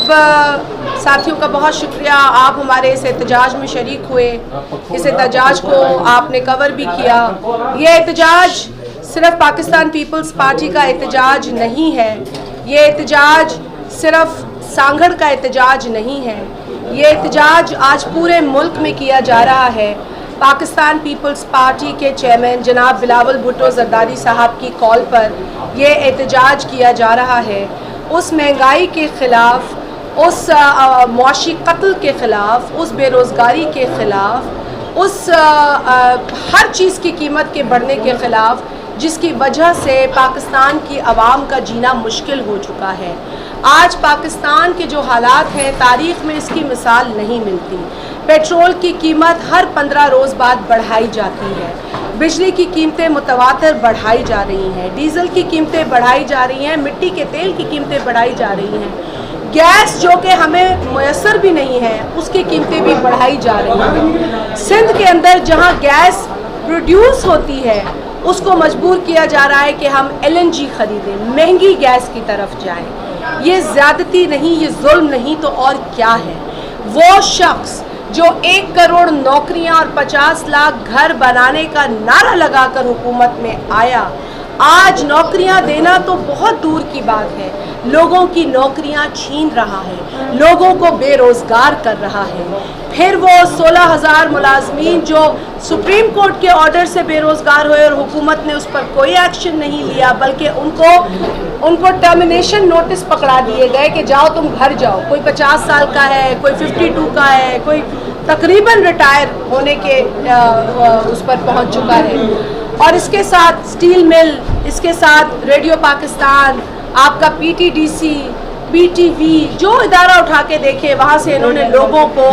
जनाब साथियों का बहुत शुक्रिया, आप हमारे इस एहतजाज में शरीक हुए, इस एहतजाज को आपने कवर भी किया। ये एहतजाज सिर्फ पाकिस्तान पीपल्स पार्टी का एहतजाज नहीं है, ये एहतजाज सिर्फ सांगड़ का एहतजाज नहीं है, ये एहतजाज आज पूरे मुल्क में किया जा रहा है। पाकिस्तान पीपल्स पार्टी के चेयरमैन जनाब बिलावल भुट्टो जरदारी साहब की कॉल पर ये एहतजाज किया जा रहा है। उस महंगाई के ख़िलाफ़, उस मुआशी कत्ल के ख़िलाफ़, उस बेरोज़गारी के ख़िलाफ़, उस हर चीज़ की कीमत के बढ़ने के ख़िलाफ़ जिसकी वजह से पाकिस्तान की आवाम का जीना मुश्किल हो चुका है। आज पाकिस्तान के जो हालात हैं, तारीख़ में इसकी मिसाल नहीं मिलती। पेट्रोल की कीमत हर 15 रोज़ बाद बढ़ाई जाती है, बिजली की कीमतें मुतवातर बढ़ाई जा रही हैं, डीज़ल की कीमतें बढ़ाई जा रही हैं, मिट्टी के तेल की कीमतें बढ़ाई जा रही हैं, गैस जो कि हमें मुयस्सर भी नहीं है उसकी कीमतें भी बढ़ाई जा रही हैं। सिंध के अंदर जहां गैस प्रोड्यूस होती है उसको मजबूर किया जा रहा है कि हम LNG ख़रीदें, महंगी गैस की तरफ जाएं। ये ज़्यादती नहीं, ये जुल्म नहीं तो और क्या है। वो शख्स जो 1 करोड़ नौकरियां और 50 लाख घर बनाने का नारा लगाकर हुकूमत में आया, आज नौकरियां देना तो बहुत दूर की बात है, लोगों की नौकरियां छीन रहा है, लोगों को बेरोज़गार कर रहा है। फिर वो 16,000 मुलाजमीन जो सुप्रीम कोर्ट के ऑर्डर से बेरोज़गार हुए और हुकूमत ने उस पर कोई एक्शन नहीं लिया, बल्कि उनको टर्मिनेशन नोटिस पकड़ा दिए गए कि जाओ तुम घर जाओ। कोई 50 साल का है, कोई 52 का है, कोई तकरीबन रिटायर होने के उस पर पहुंच चुका है। और इसके साथ स्टील मिल, इसके साथ रेडियो पाकिस्तान, आपका PTDC, BTV, जो इदारा उठा के देखे वहाँ से इन्होंने लोगों को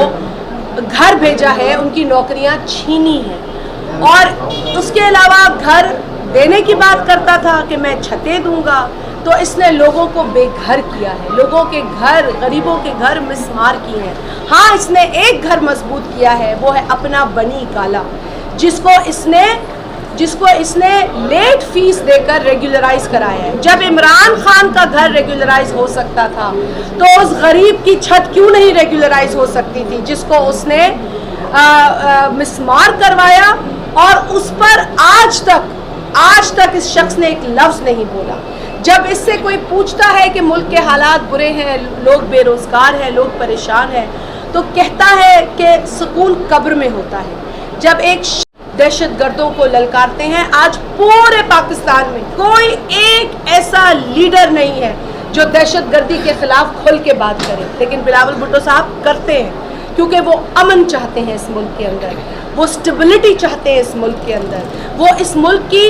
घर भेजा है, उनकी नौकरियाँ छीनी हैं। और उसके अलावा घर देने की बात करता था कि मैं छतें दूंगा, तो इसने लोगों को बेघर किया है, लोगों के घर, गरीबों के घर मिसमार किए हैं। हाँ, इसने एक घर मजबूत किया है, वो है अपना बनी काला, जिसको इसने लेट फीस देकर रेगुलराइज कराया है। जब इमरान खान का घर रेगुलराइज हो सकता था तो उस गरीब की छत क्यों नहीं रेगुलराइज हो सकती थी, जिसको उसने मिसमार करवाया और उस पर आज तक इस शख्स ने एक लफ्ज़ नहीं बोला। जब इससे कोई पूछता है कि मुल्क के हालात बुरे हैं, लोग बेरोज़गार हैं, लोग परेशान हैं, तो कहता है कि सुकून कब्र में होता है। जब एक दहशतगर्दों को ललकारते हैं, आज पूरे पाकिस्तान में कोई एक ऐसा लीडर नहीं है जो दहशतगर्दी के खिलाफ खुल के बात करे, लेकिन बिलावल भुट्टो साहब करते हैं क्योंकि वो अमन चाहते हैं इस मुल्क के अंदर, वो स्टेबिलिटी चाहते हैं इस मुल्क के अंदर, वो इस मुल्क की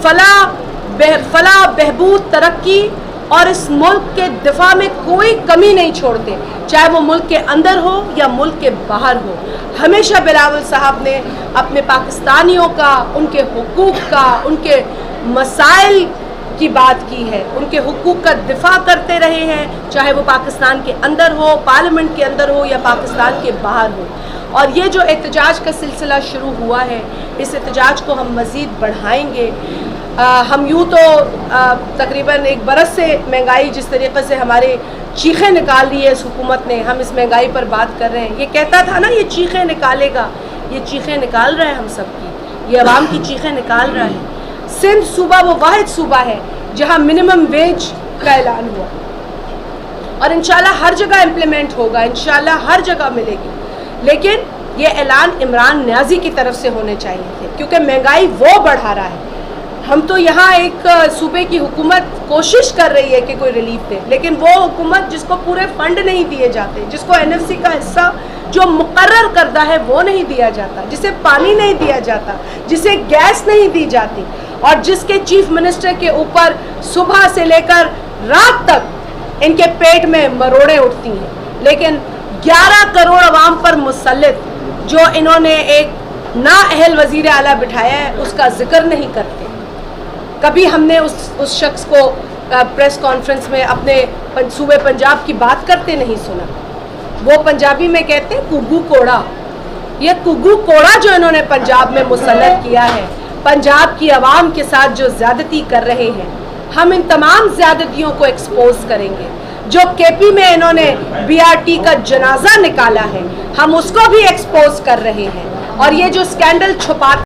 फलाह बहबूद तरक्की और इस मुल्क के दिफा में कोई कमी नहीं छोड़ते, चाहे वो मुल्क के अंदर हो या मुल्क के बाहर हो। हमेशा बिलावल साहब ने अपने पाकिस्तानियों का, उनके हुकूक का, उनके मसाइल की बात की है, उनके हुकूक का दिफा करते रहे हैं, चाहे वो पाकिस्तान के अंदर हो, पार्लियामेंट के अंदर हो या पाकिस्तान के बाहर हो। और ये जो एहतजाज का सिलसिला शुरू हुआ है, इस एहतजाज को हम मज़ीद बढ़ाएंगे। हम यूँ तो तकरीबन 1 बरस से महंगाई जिस तरीक़े से हमारे चीखें निकाल रही है इस हुकूमत ने, हम इस महंगाई पर बात कर रहे हैं। ये कहता था ना ये चीखें निकालेगा, ये चीखें निकाल रहा है हम सब की, ये अवाम की चीखें निकाल रहा है। सिंध सूबा वो वाहिद सूबा है जहाँ मिनिमम वेज का ऐलान हुआ और इंशाल्लाह हर जगह इम्प्लीमेंट होगा, इंशाल्लाह हर जगह मिलेगी। लेकिन ये ऐलान इमरान न्याजी की तरफ से होने चाहिए थे, क्योंकि महंगाई वो बढ़ा रहा है। हम तो यहाँ एक सूबे की हुकूमत कोशिश कर रही है कि कोई रिलीफ दे, लेकिन वो हुकूमत जिसको पूरे फंड नहीं दिए जाते, जिसको NFC का हिस्सा जो मुकर्रर करदा है वो नहीं दिया जाता, जिसे पानी नहीं दिया जाता, जिसे गैस नहीं दी जाती, और जिसके चीफ मिनिस्टर के ऊपर सुबह से लेकर रात तक इनके पेट में मरोड़ें उठती हैं, लेकिन 11 करोड़ अवाम पर मुसल्लत जो इन्होंने एक नाअहल वज़ीर आला बिठाया है उसका जिक्र नहीं करते। कभी हमने उस शख्स को प्रेस कॉन्फ्रेंस में अपने सूबे पंजाब की बात करते नहीं सुना। वो पंजाबी में कहते हैं कुग्गू कोड़ा। ये कुग्गू कोड़ा जो इन्होंने पंजाब में मुसल्लत किया है, पंजाब की आवाम के साथ जो ज़्यादती कर रहे हैं, हम इन तमाम ज़्यादतियों को एक्सपोज करेंगे। جو KP میں انہوں نے BRT کا جنازہ نکالا ہے، ہم اس کو بھی ایکسپوز کر رہے ہیں، اور یہ جو اسکینڈل چھپاتے